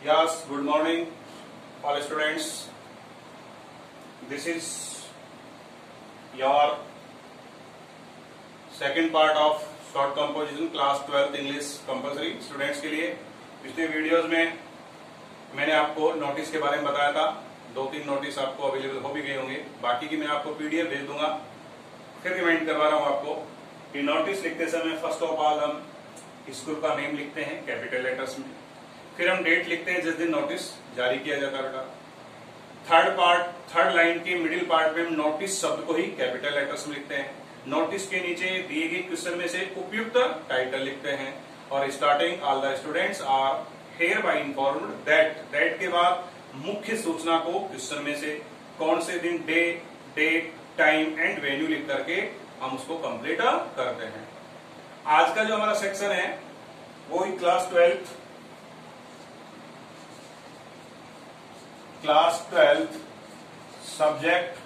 Yes, good morning, all students. This is your second part of short composition class 12th English compulsory students के लिए। पिछले videos में मैंने आपको notice के बारे में बताया था। 2-3 नोटिस आपको अवेलेबल हो भी गए होंगे, बाकी की मैं आपको पीडीएफ भेज दूंगा। फिर रिमाइंड करवा रहा हूं आपको कि नोटिस लिखते समय फर्स्ट ऑफ ऑल हम स्कूल का नेम लिखते हैं कैपिटल लेटर्स में, फिर हम डेट लिखते हैं जिस दिन नोटिस जारी किया जाता है बेटा। थर्ड लाइन के मिडिल पार्ट में हम नोटिस शब्द को ही कैपिटल लेटर्स में लिखते हैं। नोटिस के नीचे दिए गए क्वेश्चन में से उपयुक्त टाइटल लिखते हैं और starting all the students are hereby informed that के बाद मुख्य सूचना को क्वेश्चन में से कौन से दिन day date time and venue लिख करके हम उसको कंप्लीट करते हैं। आज का जो हमारा सेक्शन है वो ही class 12th subject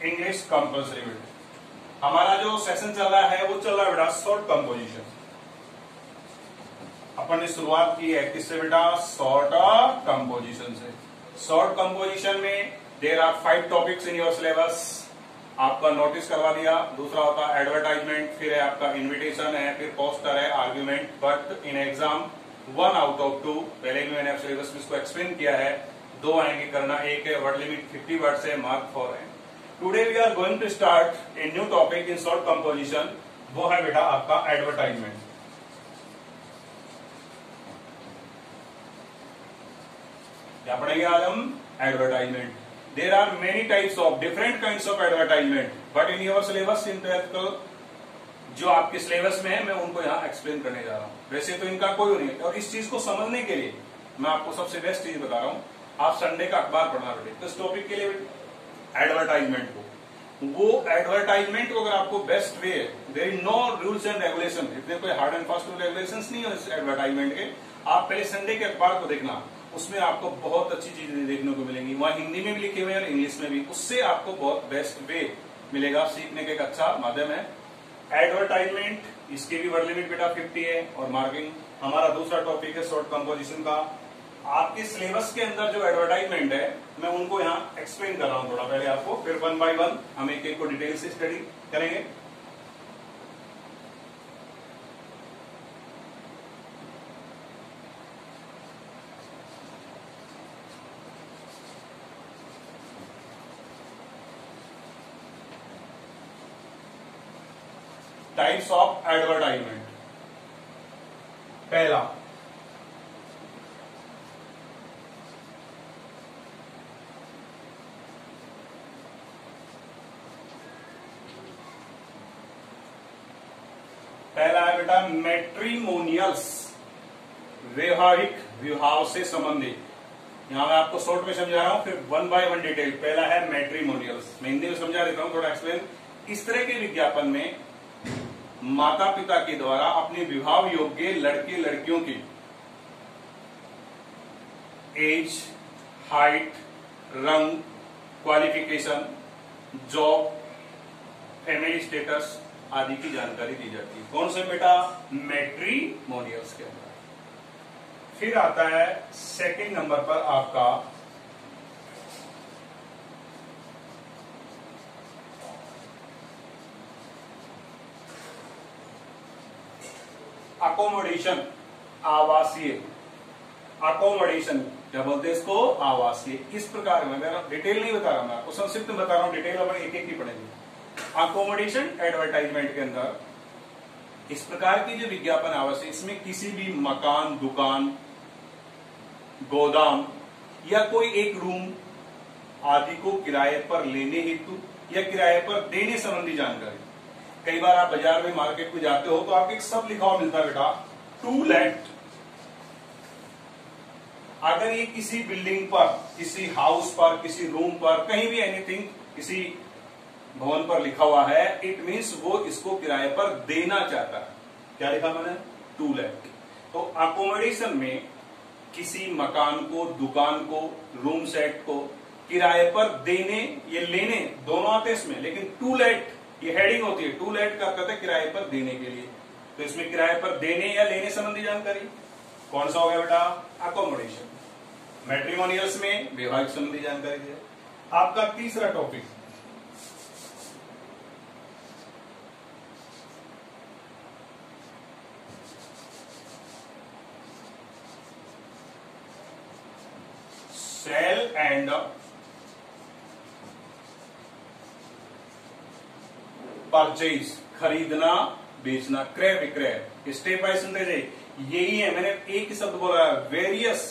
English compulsory बेटा। हमारा जो सेशन चल रहा है वो चल रहा है बेटा शॉर्ट कंपोजिशन। अपन ने शुरुआत की है किससे बेटा? शॉर्ट कंपोजिशन से। शॉर्ट कंपोजिशन में there are 5 topics in your syllabus. आपका नोटिस करवा दिया, दूसरा होता है एडवर्टाइजमेंट, फिर है आपका इन्विटेशन है, फिर पोस्टर है, argument. But in exam 1 out of 2, पहले भी मैंने सिलेबस में इसको एक्सप्लेन किया है, 2 आएंगे करना। एक है वर्ड लिमिट 50 वर्ड से, मार्क 4 है। Today we are going to start a new topic in short composition, वो है बेटा आपका एडवर्टाइजमेंट। क्या पढ़ेंगे आज हम? Advertisement. There are many types of different kinds of advertisement, but in your syllabus in 12th जो आपके सिलेबस में है मैं उनको यहाँ एक्सप्लेन करने जा रहा हूँ। वैसे तो इनका कोई नहीं है, और इस चीज को समझने के लिए मैं आपको सबसे बेस्ट चीज बता रहा हूँ, आप संडे का अखबार पढ़ना बेटे। तो इस टॉपिक के लिए एडवर्टाइजमेंट वो एडवर्टाइजमेंट को अगर आपको बेस्ट वे है, there is no rules and regulation, इतने कोई hard and fast rule regulation नहीं है इस एडवर्टाइजमेंट के। आप पहले संडे के अखबार को देखना, उसमें आपको बहुत अच्छी चीजें देखने को मिलेंगी। वहां हिंदी में भी लिखे हुए हैं और इंग्लिश में भी, उससे आपको बहुत बेस्ट वे मिलेगा, सीखने का एक अच्छा माध्यम है एडवर्टाइजमेंट। इसके भी वर्ड लिमिट बेटा 50 है और मार्किंग। हमारा दूसरा टॉपिक है शॉर्ट कंपोजिशन का। आपके सिलेबस के अंदर जो एडवर्टाइजमेंट है मैं उनको यहाँ एक्सप्लेन कर रहा हूँ थोड़ा पहले आपको, फिर 1 बाय 1 हम एक को डिटेल से स्टडी करेंगे। Types of advertisement. पहला है बेटा मैट्रिमोनियल्स, वैवाहिक विवाह से संबंधित। यहां मैं आपको शॉर्ट में समझा रहा हूं, फिर 1 बाय 1 डिटेल। पहला है मैट्रिमोनियल्स, मैं हिंदी में समझा देता हूं थोड़ा एक्सप्लेन। इस तरह के विज्ञापन में माता पिता के द्वारा अपने विवाह योग्य लड़के लड़कियों की एज, हाइट, रंग, क्वालिफिकेशन, जॉब, फैमिली स्टेटस आदि की जानकारी दी जाती है। कौन से बेटा? मैट्रिमोनियल्स के अंदर। फिर आता है सेकंड नंबर पर आपका अकोमोडेशन, आवासीय। अकोमोडेशन क्या बोलते हैं इसको? आवासीय। इस प्रकार में मैं डिटेल नहीं बता रहा, मैं आपको संक्षिप्त में बता रहा हूं, डिटेल अपन एक ही पढ़ेंगे। अकोमोडेशन एडवर्टाइजमेंट के अंदर इस प्रकार की जो विज्ञापन आवासीय, इसमें किसी भी मकान, दुकान, गोदाम या कोई एक रूम आदि को किराए पर लेने हेतु या किराए पर देने संबंधी जानकारी। कई बार आप बाजार में मार्केट में जाते हो तो आपको एक सब लिखा हुआ मिलता है बेटा, टू लेट। अगर ये किसी बिल्डिंग पर, किसी हाउस पर, किसी रूम पर, कहीं भी एनीथिंग, किसी भवन पर लिखा हुआ है, इट मीन्स वो इसको किराए पर देना चाहता है। क्या लिखा मैंने? To late. तो अकोमोडेशन में किसी मकान को, दुकान को, रूम सेट को किराए पर देने या लेने दोनों आते हैं इसमें, लेकिन टू लेट ये हेडिंग होती है। टू लेट का अर्थ है किराए पर देने के लिए। तो इसमें किराए पर देने या लेने संबंधी जानकारी। कौन सा हो गया बेटा? अकोमोडेशन। मैट्रिमोनियल्स में वैवाहिक संबंधी जानकारी है। आपका तीसरा टॉपिक सेल एंड परचेज, खरीदना बेचना क्रय विक्रय। स्टेप बाय सुनते जाइए, यही है, मैंने एक ही शब्द बोला है, various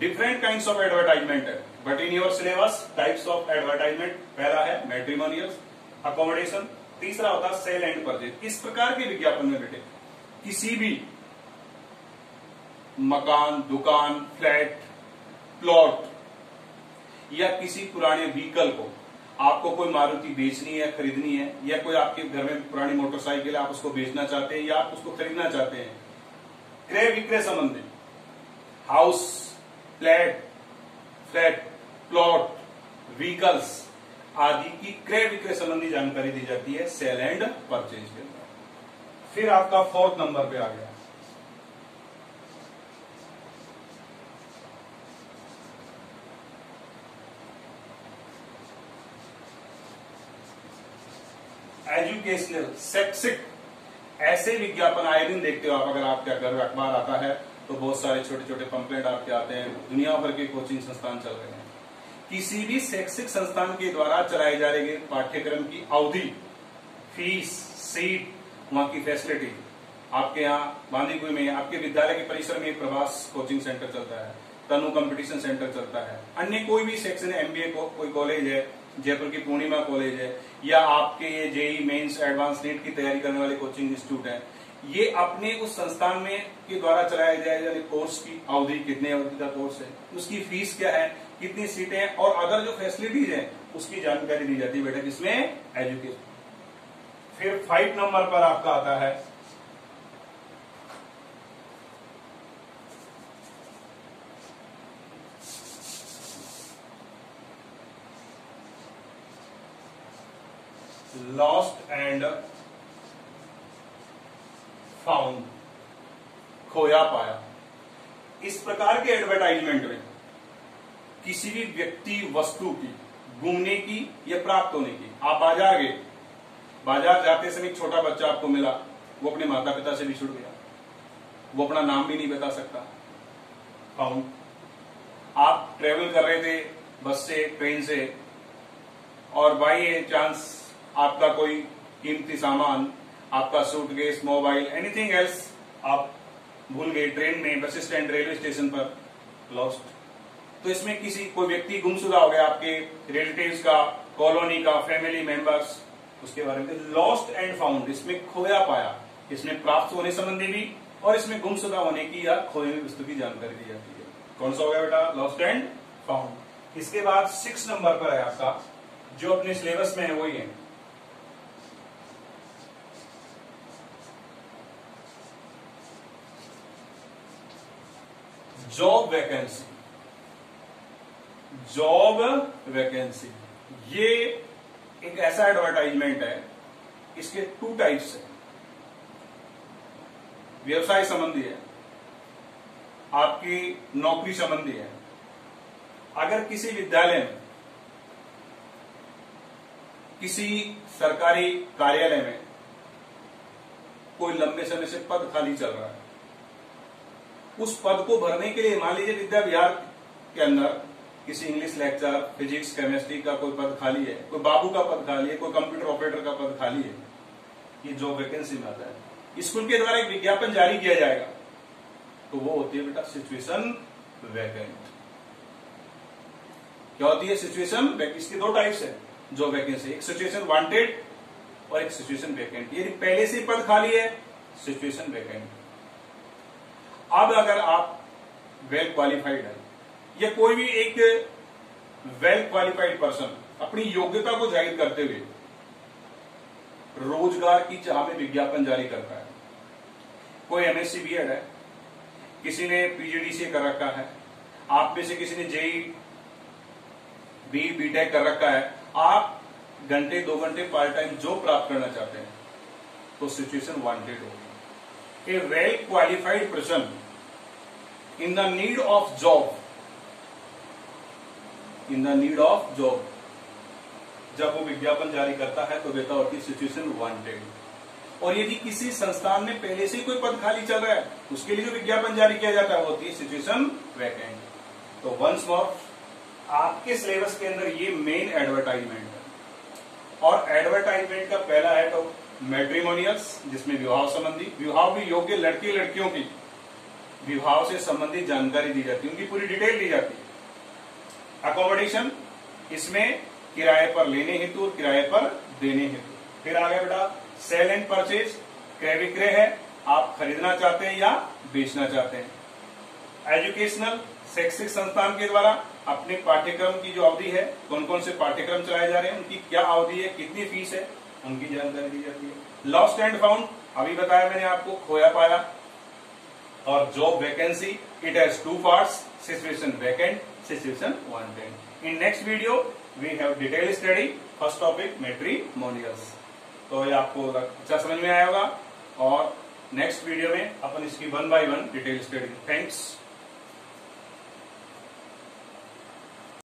different kinds of advertisement है, but in your syllabus types of advertisement पहला है मैट्रिमोनियल्स, अकोमोडेशन, तीसरा होता है सेल एंड परचेज। इस प्रकार के विज्ञापन में बेटे किसी भी मकान, दुकान, फ्लैट, प्लॉट या किसी पुराने व्हीकल को आपको कोई मारुति बेचनी है, खरीदनी है, या कोई आपके घर में पुरानी मोटरसाइकिल आप उसको बेचना चाहते हैं या आप उसको खरीदना चाहते हैं, क्रय विक्रय संबंधी हाउस, फ्लैट, प्लॉट, व्हीकल्स आदि की क्रय विक्रय संबंधी जानकारी दी जाती है सेल एंड परचेज के अंदर। फिर आपका फोर्थ नंबर पे आ गया एजुकेशनल, शैक्षिक। ऐसे विज्ञापन आए दिन देखते हो आप, अगर आपके घर अखबार आता है तो बहुत सारे छोटे छोटे पंपलेट आपके आते हैं, दुनिया भर के कोचिंग संस्थान चल रहे हैं। किसी भी शैक्षिक संस्थान के द्वारा चलाए जा रहे पाठ्यक्रम की अवधि, फीस, सीट, वहां की फैसिलिटी, आपके यहाँ बांदीकुई में आपके विद्यालय के परिसर में एक प्रवास कोचिंग सेंटर चलता है, तनु कंपटीशन सेंटर चलता है, अन्य कोई भी सेक्शन एमबीए को कोई कॉलेज है, जयपुर की पूर्णिमा कॉलेज है, या आपके ये जेई मेंस एडवांस नीट की तैयारी करने वाले कोचिंग इंस्टीट्यूट है, ये अपने उस संस्थान में के द्वारा चलाया जाए जाने कोर्स की अवधि, कितने अवधि का कोर्स है, उसकी फीस क्या है, कितनी सीटें हैं, और अदर जो फैसिलिटीज है उसकी जानकारी दी जाती है बेटा किसमें? एजुकेशन। फिर 5 नंबर पर आपका आता है लॉस्ट एंड फाउंड, खोया पाया। इस प्रकार के एडवर्टाइजमेंट में किसी भी व्यक्ति वस्तु की गुमने की या प्राप्त होने की, आप बाजार गए, बाजार जाते समय एक छोटा बच्चा आपको मिला, वो अपने माता पिता से बिछुड़ गया, वो अपना नाम भी नहीं बता सकता, फाउंड। आप ट्रेवल कर रहे थे बस से, ट्रेन से, और बाई चांस आपका कोई कीमती सामान, आपका सूटकेस, मोबाइल, एनीथिंग एल्स आप भूल गए ट्रेन में, बस स्टैंड, रेलवे स्टेशन पर, लॉस्ट। तो इसमें किसी कोई व्यक्ति गुमशुदा हो गया, आपके रिलेटिव्स का, कॉलोनी का, फैमिली मेंबर्स, उसके बारे में लॉस्ट एंड फाउंड। इसमें खोया पाया, इसमें प्राप्त होने संबंधी भी और इसमें गुमशुदा होने की या खोई हुई वस्तु की जानकारी दी जाती है। कौन सा हो गया बेटा? Lost and found. इसके बाद 6 नंबर पर है आपका, जो अपने सिलेबस में है वही है जॉब वैकेंसी। जॉब वैकेंसी ये एक ऐसा एडवर्टाइजमेंट है, इसके 2 टाइप्स है। व्यवसाय संबंधी है, आपकी नौकरी संबंधी है। अगर किसी विद्यालय में, किसी सरकारी कार्यालय में कोई लंबे समय से पद खाली चल रहा है, उस पद को भरने के लिए मान लीजिए विद्या विहार के अंदर किसी इंग्लिश लेक्चर, फिजिक्स, केमिस्ट्री का कोई पद खाली है, कोई बाबू का पद खाली है, कोई कंप्यूटर ऑपरेटर का पद खाली है, ये जॉब वैकेंसी में आता है। स्कूल के द्वारा एक विज्ञापन जारी किया जाएगा, तो वो होती है बेटा सिचुएशन वैकेंट। क्या होती है? Situation vacant. इसकी 2 टाइप्स है जॉब वैकेंसी, एक सिचुएशन वांटेड और एक सिचुएशन वैकेंट। यदि पहले से पद खाली है, सिचुएशन वैकेंट। अब अगर आप वेल क्वालिफाइड है या कोई भी एक वेल क्वालिफाइड पर्सन अपनी योग्यता को जाहिर करते हुए रोजगार की चाह में विज्ञापन जारी करता है, कोई एमएससी बीएड है, किसी ने पीजीडीसीए कर रखा है, आप में से किसी ने जेई बीटेक कर रखा है, आप घंटे 2 घंटे पार्ट टाइम जॉब प्राप्त करना चाहते हैं, तो सिचुएशन वांटेड होगी। A well qualified person in the need of job, in the need of job, जब वो विज्ञापन जारी करता है तो कहता होती है सिचुएशन वांटेड। और यदि किसी संस्थान में पहले से ही कोई पद खाली चल रहा है, उसके लिए जो विज्ञापन जारी किया जाता है वो होती है सिचुएशन वैकेंट। तो वंस मोर, आपके सिलेबस के अंदर ये मेन एडवर्टाइजमेंट है। और एडवर्टाइजमेंट का पहला है तो मैट्रिमोनियल्स, जिसमें विवाह संबंधी, विवाह भी योग्य लड़के लड़कियों की विवाह से संबंधित जानकारी दी जाती है, उनकी पूरी डिटेल दी जाती है। अकोमोडेशन, इसमें किराए पर लेने हेतु और किराए पर देने हेतु। फिर आ गया बेटा सेल एंड परचेज, क्रय विक्रय है, आप खरीदना चाहते हैं या बेचना चाहते हैं। एजुकेशनल, शैक्षिक संस्थान के द्वारा अपने पाठ्यक्रम की जो अवधि है, कौन कौन से पाठ्यक्रम चलाए जा रहे हैं, उनकी क्या अवधि है, कितनी फीस है, उनकी जानकारी दी जाती है। लॉस्ट एंड फाउंड, अभी बताया मैंने आपको, खोया पाया। और job vacancy, it has two parts, situation vacant, situation wanted. In next video we have detail study, first topic matrimonials. तो ये आपको अच्छा समझ में आया होगा, और नेक्स्ट वीडियो में अपन इसकी 1 by 1 डिटेल स्टडी। थैंक्स।